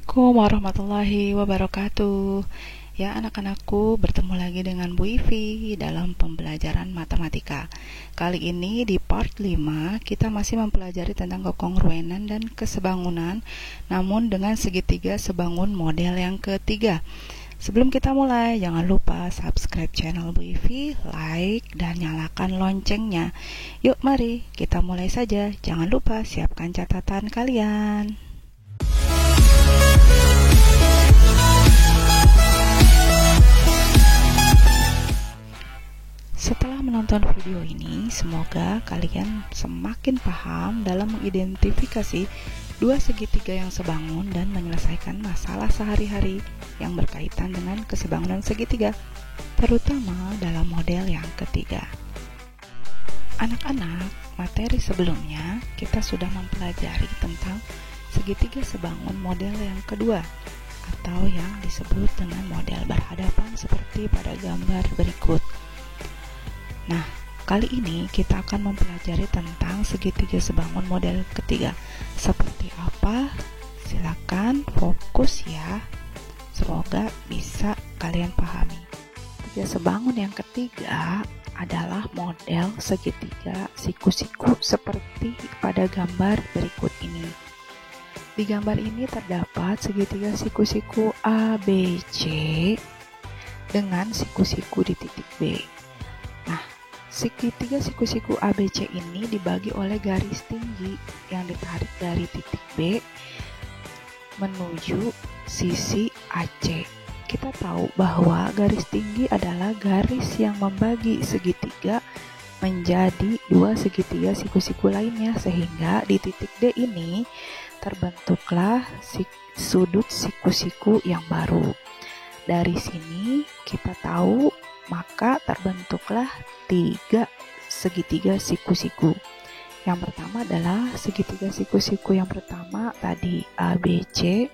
Assalamualaikum warahmatullahi wabarakatuh. Ya anak-anakku, bertemu lagi dengan Bu Ivi dalam pembelajaran matematika. Kali ini di part 5 kita masih mempelajari tentang kekongruenan dan kesebangunan, namun dengan segitiga sebangun model yang ketiga. Sebelum kita mulai, jangan lupa subscribe channel Bu Ivi, like, dan nyalakan loncengnya. Yuk mari kita mulai saja. Jangan lupa siapkan catatan kalian. Setelah menonton video ini, semoga kalian semakin paham dalam mengidentifikasi dua segitiga yang sebangun dan menyelesaikan masalah sehari-hari yang berkaitan dengan kesebangunan segitiga, terutama dalam model yang ketiga. Anak-anak, materi sebelumnya kita sudah mempelajari tentang segitiga sebangun model yang kedua, atau yang disebut dengan model berhadapan seperti pada gambar berikut. Nah, kali ini kita akan mempelajari tentang segitiga sebangun model ketiga. Seperti apa? Silakan fokus ya. Semoga bisa kalian pahami. Segitiga sebangun yang ketiga adalah model segitiga siku-siku seperti pada gambar berikut ini. Di gambar ini terdapat segitiga siku-siku ABC dengan siku-siku di titik B. Nah, segitiga siku-siku ABC ini dibagi oleh garis tinggi yang ditarik dari titik B menuju sisi AC. Kita tahu bahwa garis tinggi adalah garis yang membagi segitiga menjadi dua segitiga siku-siku lainnya, sehingga di titik D ini terbentuklah sudut siku-siku yang baru. Dari sini kita tahu maka terbentuklah tiga segitiga siku-siku. Yang pertama adalah segitiga siku-siku yang pertama tadi ABC.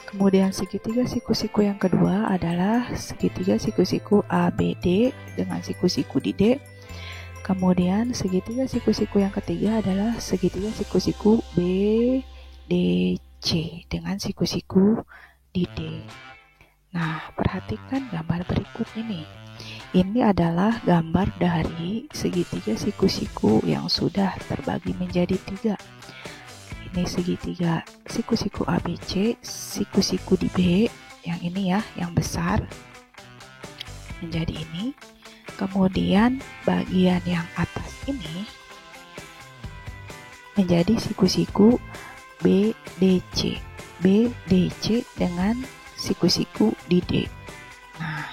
Kemudian segitiga siku-siku yang kedua adalah segitiga siku-siku ABD dengan siku-siku di D. Kemudian segitiga siku-siku yang ketiga adalah segitiga siku-siku BDC dengan siku-siku di D. Nah, perhatikan gambar berikut ini. Ini adalah gambar dari segitiga siku-siku yang sudah terbagi menjadi tiga. Ini segitiga siku-siku ABC, siku-siku di B, yang ini ya, yang besar, menjadi ini. Kemudian bagian yang atas ini menjadi siku-siku BDC, BDC dengan siku-siku di D. Nah,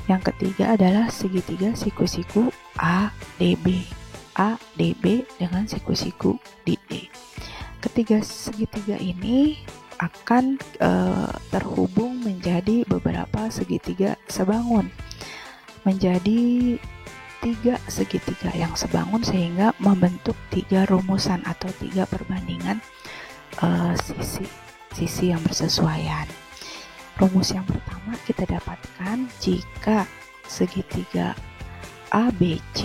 yang ketiga adalah segitiga siku-siku ADB, ADB dengan siku-siku di D. Ketiga segitiga ini akan terhubung menjadi beberapa segitiga sebangun, menjadi tiga segitiga yang sebangun sehingga membentuk tiga rumusan atau tiga perbandingan sisi yang bersesuaian. Rumus yang pertama kita dapatkan jika segitiga ABC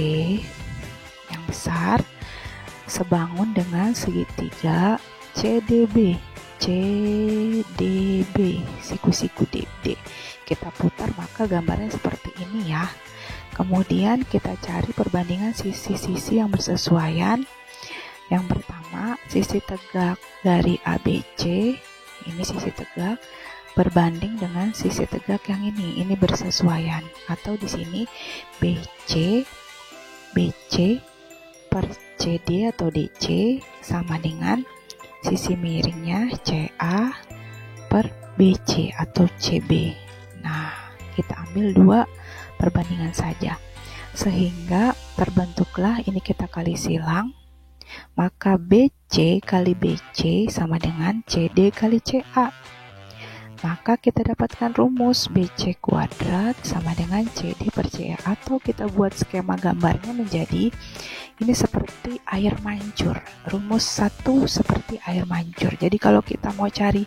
yang besar sebangun dengan segitiga CDB, CDB, siku-siku DD. Kita putar maka gambarnya seperti ini ya. Kemudian kita cari perbandingan sisi-sisi yang bersesuaian. Yang pertama, sisi tegak dari ABC, ini sisi tegak, berbanding dengan sisi tegak yang ini bersesuaian, atau di sini BC per CD atau DC sama dengan sisi miringnya CA per BC atau CB. Nah, kita ambil dua perbandingan saja sehingga terbentuklah ini, kita kali silang, maka BC kali BC sama dengan CD kali CA. Maka kita dapatkan rumus BC kuadrat sama dengan CD per CA, atau kita buat skema gambarnya menjadi ini seperti air mancur. Rumus 1 seperti air mancur. Jadi kalau kita mau cari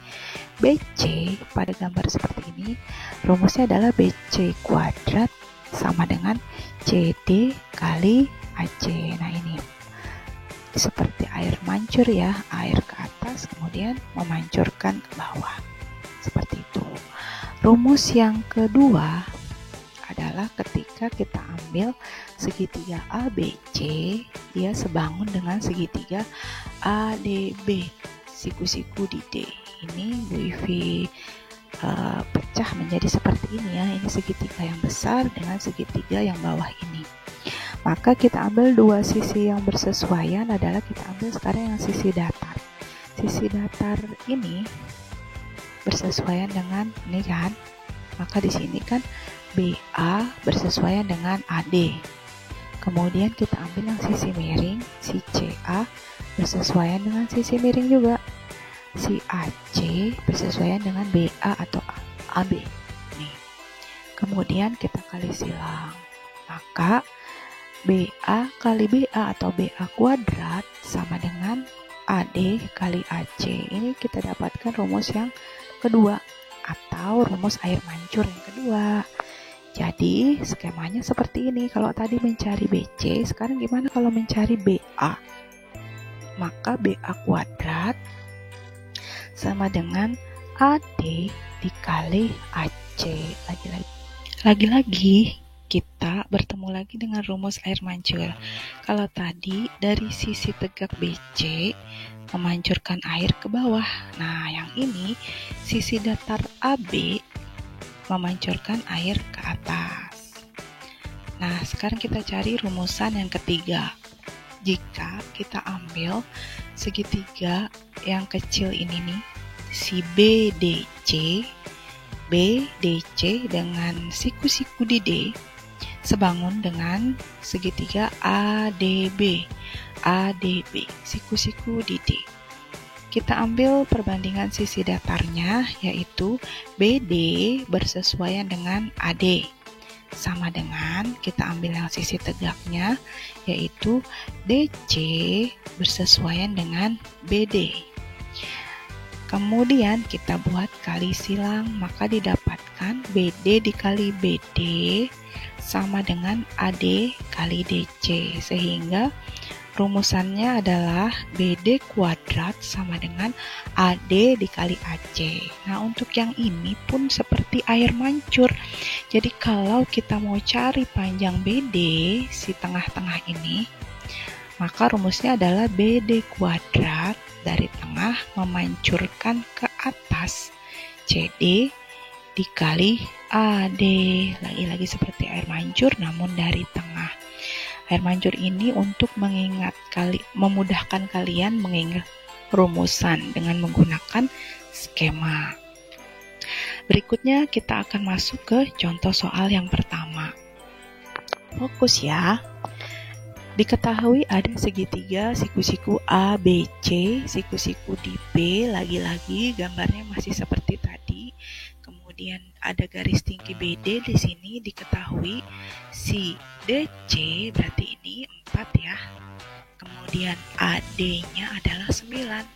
BC pada gambar seperti ini, rumusnya adalah BC kuadrat sama dengan CD kali AC. Nah, ini seperti air mancur ya, air ke atas kemudian memancurkan ke bawah. Seperti itu. Rumus yang kedua adalah ketika kita ambil segitiga ABC, dia sebangun dengan segitiga ADB, siku-siku di D. Ini Bu Ivi pecah menjadi seperti ini ya. Ini segitiga yang besar dengan segitiga yang bawah ini. Maka kita ambil dua sisi yang bersesuaian adalah kita ambil sekarang yang sisi datar. Sisi datar ini bersesuaian dengan ini kan. Maka di sini kan BA bersesuaian dengan AD. Kemudian kita ambil yang sisi miring, si CA bersesuaian dengan sisi miring juga. Si AC bersesuaian dengan BA atau AB. Nih. Kemudian kita kali silang. Maka BA kali BA atau BA kuadrat sama dengan AD kali AC. Ini kita dapatkan rumus yang kedua atau rumus air mancur yang kedua. Jadi skemanya seperti ini. Kalau tadi mencari BC, sekarang gimana kalau mencari BA? Maka BA kuadrat sama dengan AD dikali AC. Lagi-lagi kita bertemu lagi dengan rumus air mancur. Kalau tadi dari sisi tegak BC memancurkan air ke bawah. Nah, yang ini sisi datar AB memancurkan air ke atas. Nah, sekarang kita cari rumusan yang ketiga. Jika kita ambil segitiga yang kecil ini nih, si BDC dengan siku-siku di D sebangun dengan segitiga ADB, siku-siku di D. Kita ambil perbandingan sisi datarnya, yaitu BD bersesuaian dengan AD. Sama dengan kita ambil yang sisi tegaknya, yaitu DC bersesuaian dengan BD. Kemudian kita buat kali silang, maka didapatkan BD dikali BD sama dengan AD kali DC, sehingga rumusannya adalah BD kuadrat sama dengan AD dikali AC. Nah, untuk yang ini pun seperti air mancur. Jadi kalau kita mau cari panjang BD, si tengah-tengah ini, maka rumusnya adalah BD kuadrat dari tengah memancurkan ke atas CD dikali AD. Lagi-lagi seperti air mancur namun dari tengah. Air mancur ini untuk memudahkan kalian mengingat rumusan dengan menggunakan skema. Berikutnya kita akan masuk ke contoh soal yang pertama. Fokus ya. Diketahui ada segitiga siku-siku ABC, siku-siku di B, lagi-lagi gambarnya masih seperti tadi. Kemudian ada garis tinggi BD di sini, diketahui si DC berarti ini 4 ya. Kemudian AD-nya adalah 9.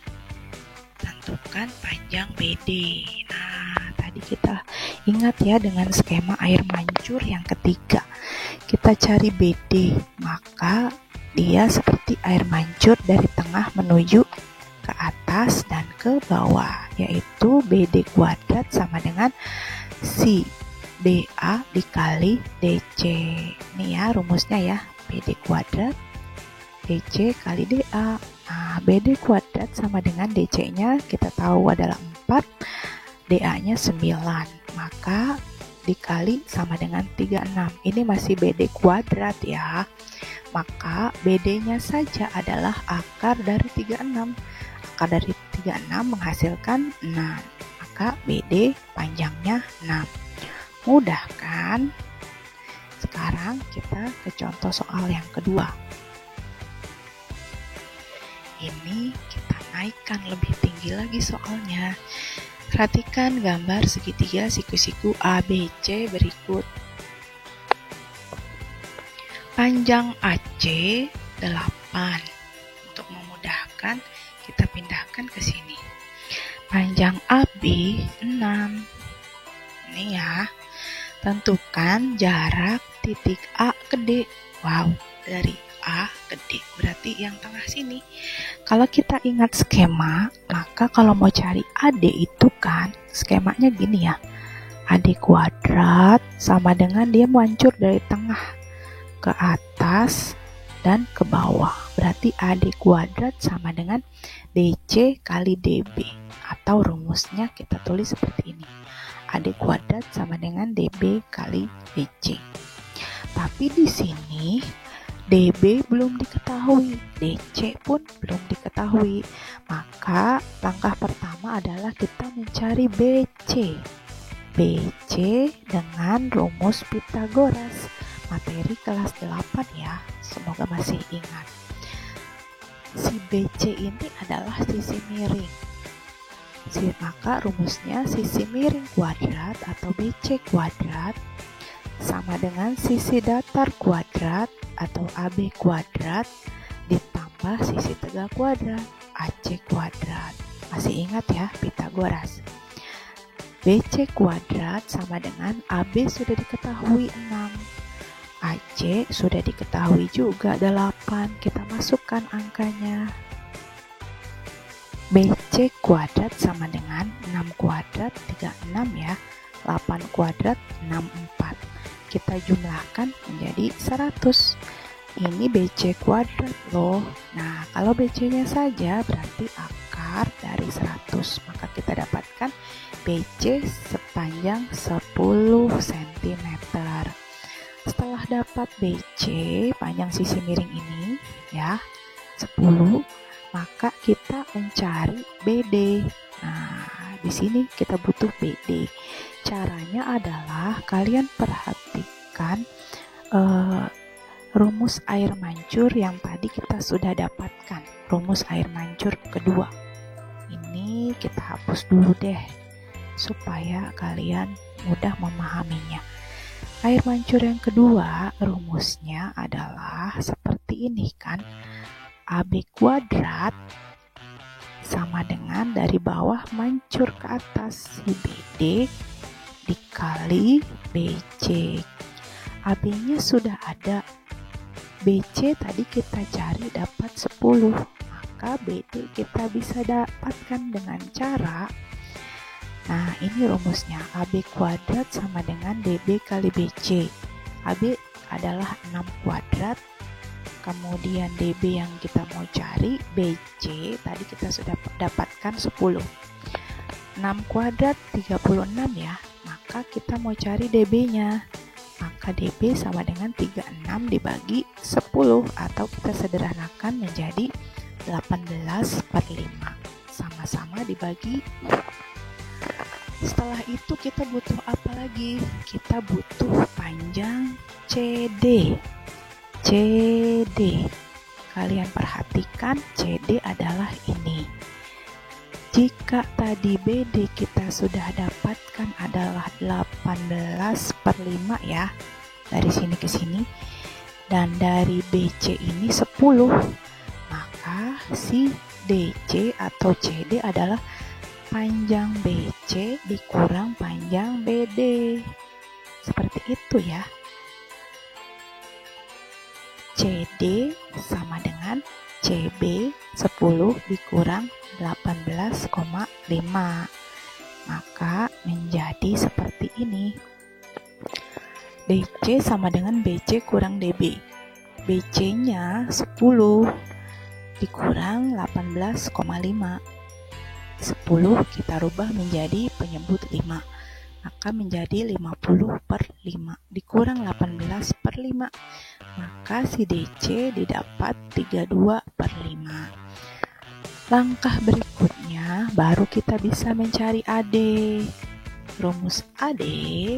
Tentukan panjang BD. Nah, tadi kita ingat ya dengan skema air mancur yang ketiga. Kita cari BD, maka dia seperti air mancur dari tengah menuju ke atas dan ke bawah, yaitu BD kuadrat sama dengan si BA dikali DC. Ini ya rumusnya ya, BD kuadrat DC kali DA. Nah, BD kuadrat sama dengan DC-nya kita tahu adalah 4, DA-nya 9. Maka dikali sama dengan 36. Ini masih BD kuadrat ya. Maka BD-nya saja adalah akar dari 36. Akar dari 36 menghasilkan 6. Maka BD panjangnya 6. Mudah kan? Sekarang kita ke contoh soal yang kedua. Ini kita naikkan lebih tinggi lagi soalnya. Perhatikan gambar segitiga siku-siku ABC berikut. Panjang AC 8. Untuk memudahkan, kita pindahkan ke sini. Panjang AB 6. Ini ya. Tentukan jarak titik A ke D. Wow, dari A gede, berarti yang tengah sini. Kalau kita ingat skema, maka kalau mau cari AD itu kan skemanya gini ya. AD kuadrat sama dengan dia mancur dari tengah ke atas dan ke bawah. Berarti AD kuadrat sama dengan DC kali DB. Atau rumusnya kita tulis seperti ini. AD kuadrat sama dengan DB kali DC. Tapi di sini DB belum diketahui, DC pun belum diketahui. Maka langkah pertama adalah kita mencari BC. BC dengan rumus Pythagoras. Materi kelas 8 ya, semoga masih ingat. Si BC ini adalah sisi miring. Maka rumusnya sisi miring kuadrat atau BC kuadrat sama dengan sisi datar kuadrat atau AB kuadrat ditambah sisi tegak kuadrat AC kuadrat. Masih ingat ya Pythagoras. BC kuadrat sama dengan AB sudah diketahui 6, AC sudah diketahui juga 8. Kita masukkan angkanya. BC kuadrat sama dengan 6 kuadrat 36 ya, 8 kuadrat 64. Kita jumlahkan menjadi 100. Ini BC kuadrat loh. Nah, kalau BC-nya saja berarti akar dari 100. Maka kita dapatkan BC sepanjang 10 cm. Setelah dapat BC panjang sisi miring ini ya, 10, maka kita mencari BD. Nah, di sini kita butuh BD. Caranya adalah kalian perhatikan rumus air mancur yang tadi kita sudah dapatkan. Rumus air mancur kedua. Ini kita hapus dulu deh, supaya kalian mudah memahaminya. Air mancur yang kedua, rumusnya adalah seperti ini kan. AB kuadrat sama dengan dari bawah mancur ke atas si BD dikali BC. AB-nya sudah ada. BC tadi kita cari dapat 10. Maka BD kita bisa dapatkan dengan cara, nah ini rumusnya, AB kuadrat sama dengan DB kali BC. AB adalah 6 kuadrat, kemudian DB yang kita mau cari, BC tadi kita sudah dapatkan 10. 6 kuadrat 36 ya, maka kita mau cari DB-nya. Maka DB sama dengan 36 dibagi 10, atau kita sederhanakan menjadi 18/5. Sama-sama dibagi. Setelah itu kita butuh apa lagi? Kita butuh panjang CD. CD. Kalian perhatikan CD adalah ini. Jika tadi BD kita sudah dapatkan adalah 18/5 ya, dari sini ke sini, dan dari BC ini 10, maka si DC atau CD adalah panjang BC dikurang panjang BD. Seperti itu ya. CD sama dengan CB 10 dikurang 18,5. Maka menjadi seperti ini. DC sama dengan BC kurang DB. BC-nya 10 dikurang 18,5. 10 kita rubah menjadi penyebut 5. Maka menjadi 50/5 dikurang 18/5. Maka si DC didapat 32/5. Langkah berikutnya baru kita bisa mencari AD. Rumus AD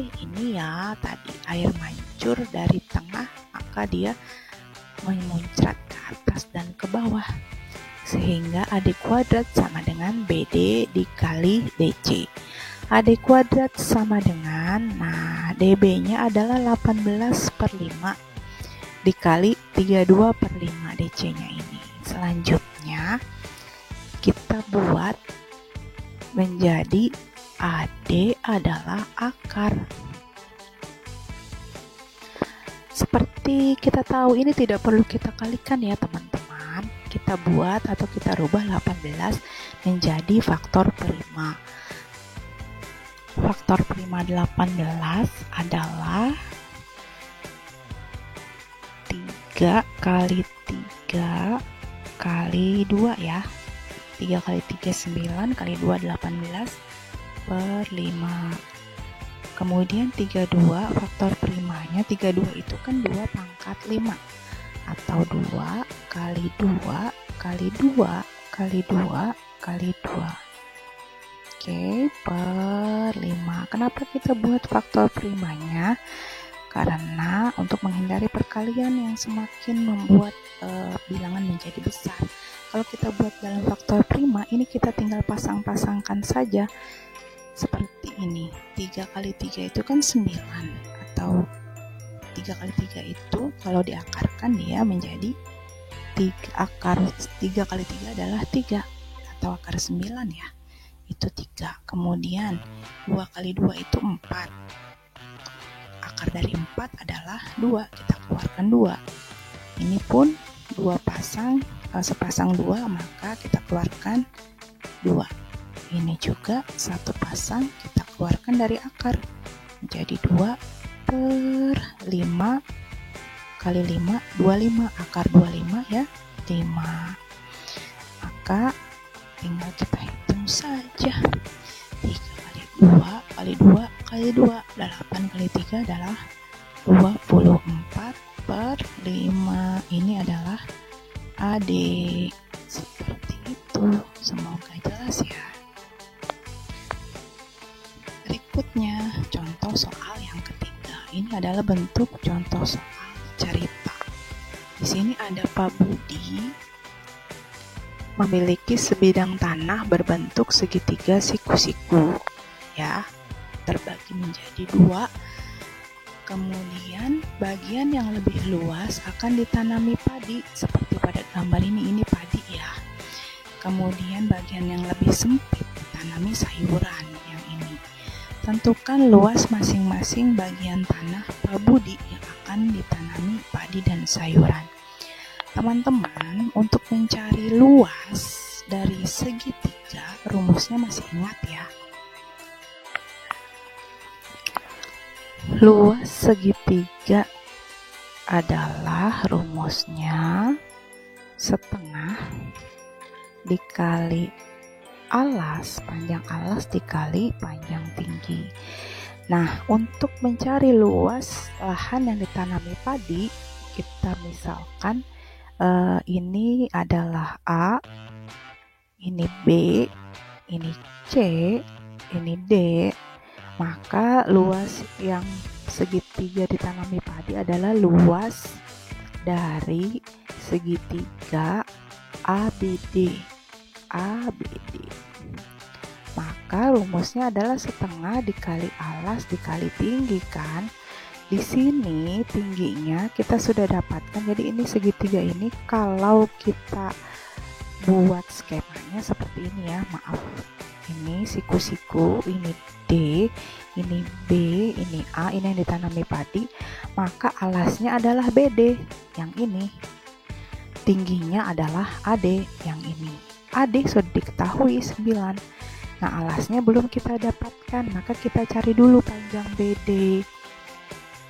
ini ya, tadi air mancur dari tengah, maka dia memuncrat ke atas dan ke bawah. Sehingga AD kuadrat sama dengan BD dikali DC. AD kuadrat sama dengan, nah DB-nya adalah 18/5 dikali 32/5 DC-nya ini. Selanjutnya kita buat menjadi AD adalah akar. Seperti kita tahu, ini tidak perlu kita kalikan ya teman-teman. Kita buat atau kita rubah 18 menjadi faktor prima. Faktor prima 18 adalah 3 kali 3 kali 2 ya. 3 kali 3 9 kali 2 18 per 5. Kemudian 32 faktor primanya, 32 itu kan 2 pangkat 5 atau 2 kali 2 kali 2 kali 2 kali 2. Oke, per 5. Kenapa kita buat faktor primanya? Karena untuk menghindari perkalian yang semakin membuat bilangan menjadi besar. Kalau kita buat dalam faktor prima, ini kita tinggal pasang-pasangkan saja. Seperti ini, 3 kali 3 itu kan 9, atau 3 kali 3 itu kalau diakarkan dia menjadi 3, akar 3 kali 3 adalah 3, atau akar 9 ya, itu 3. Kemudian 2 kali 2 itu 4, akar dari 4 adalah 2, kita keluarkan 2. Ini pun 2 pasang, sepasang 2, maka kita keluarkan 2. Ini juga satu pasang, kita keluarkan dari akar menjadi 2 per 5 kali 5, 25, akar 25 ya, 5. Maka tinggal kita hitung saja, 3 kali 2 kali 2 kali 2, 8 kali 3 adalah 24 per 5. Ini adalah adik. Seperti itu, semoga jelas ya. Berikutnya, contoh soal yang ketiga. Ini adalah bentuk contoh soal cerita. Di sini ada Pak Budi memiliki sebidang tanah berbentuk segitiga siku-siku, ya, terbagi menjadi 2. Kemudian bagian yang lebih luas akan ditanami padi, seperti pada gambar ini padi ya. Kemudian bagian yang lebih sempit ditanami sayuran, yang ini. Tentukan luas masing-masing bagian tanah Pak Budi yang akan ditanami padi dan sayuran. Teman-teman, untuk mencari luas dari segitiga, rumusnya masih ingat ya? Luas segitiga adalah rumusnya setengah dikali alas, panjang alas dikali panjang tinggi. Nah, untuk mencari luas lahan yang ditanami padi, kita misalkan ini adalah A, ini B, ini C, ini D. Maka luas yang segitiga ditanami padi adalah luas dari segitiga ABD. Maka rumusnya adalah setengah dikali alas dikali tinggi kan. Di sini tingginya kita sudah dapatkan. Jadi ini segitiga ini kalau kita buat skemanya seperti ini ya, maaf. Ini siku-siku, ini D, ini B, ini A, ini yang ditanami padi, maka alasnya adalah BD, yang ini. Tingginya adalah AD, yang ini. AD sudah diketahui 9. Nah, alasnya belum kita dapatkan, maka kita cari dulu panjang BD.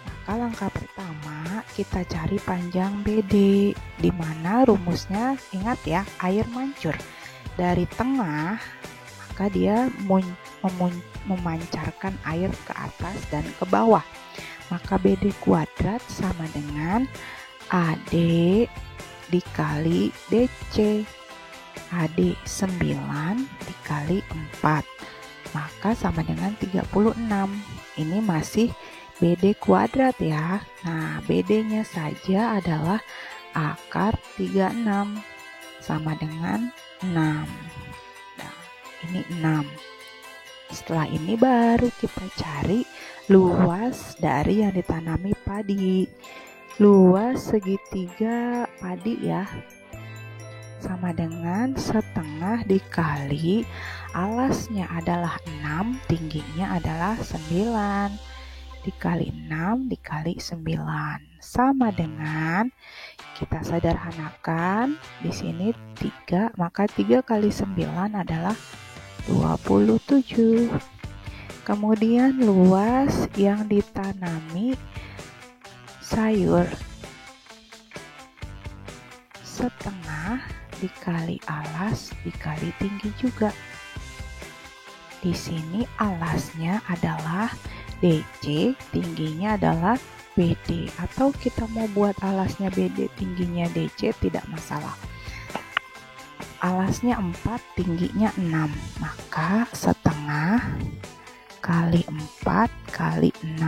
Maka langkah pertama kita cari panjang BD, di mana rumusnya ingat ya, air mancur dari tengah, maka dia memancarkan air ke atas dan ke bawah. Maka BD kuadrat sama dengan AD dikali DC. AD 9 dikali 4, maka sama dengan 36. Ini masih BD kuadrat ya. Nah, BD-nya saja adalah akar 36 sama dengan 6. Nah, ini 6. Setelah ini baru kita cari luas dari yang ditanami padi. Luas segitiga padi ya, sama dengan setengah dikali alasnya adalah 6, tingginya adalah 9, dikali 6 dikali 9 sama dengan, kita sederhanakan, di sini 3, maka 3 kali 9 adalah 27. Kemudian luas yang ditanami sayur, setengah dikali alas dikali tinggi juga. Di sini alasnya adalah DC, tingginya adalah BD, atau kita mau buat alasnya BD, tingginya DC, tidak masalah. Alasnya 4, tingginya 6, maka setengah kali 4 kali 6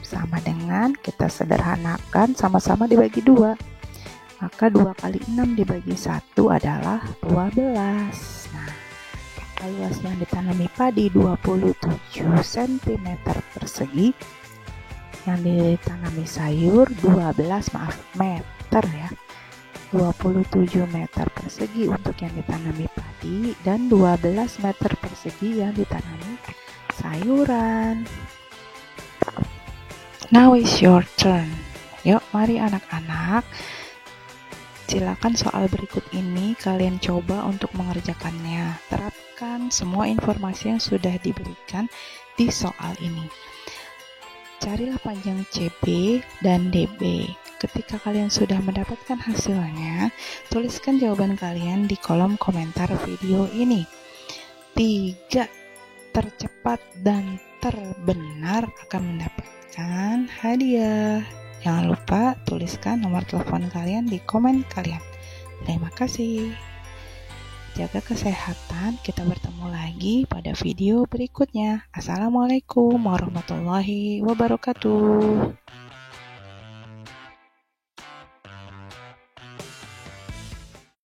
sama dengan, kita sederhanakan, sama-sama dibagi 2, maka 2 kali 6 dibagi 1 adalah 12. Nah, luas yang ditanami padi 27 cm persegi, yang ditanami sayur 12 meter ya, 27 meter persegi untuk yang ditanami padi dan 12 meter persegi yang ditanami sayuran. Now is your turn. Yuk, mari anak-anak, silakan soal berikut ini kalian coba untuk mengerjakannya. Terapkan semua informasi yang sudah diberikan di soal ini. Carilah panjang CB dan DB. Ketika kalian sudah mendapatkan hasilnya, tuliskan jawaban kalian di kolom komentar video ini. 3 tercepat dan terbenar akan mendapatkan hadiah. Jangan lupa tuliskan nomor telepon kalian di komen kalian. Terima kasih. Jaga kesehatan, kita bertemu lagi pada video berikutnya. Assalamualaikum warahmatullahi wabarakatuh.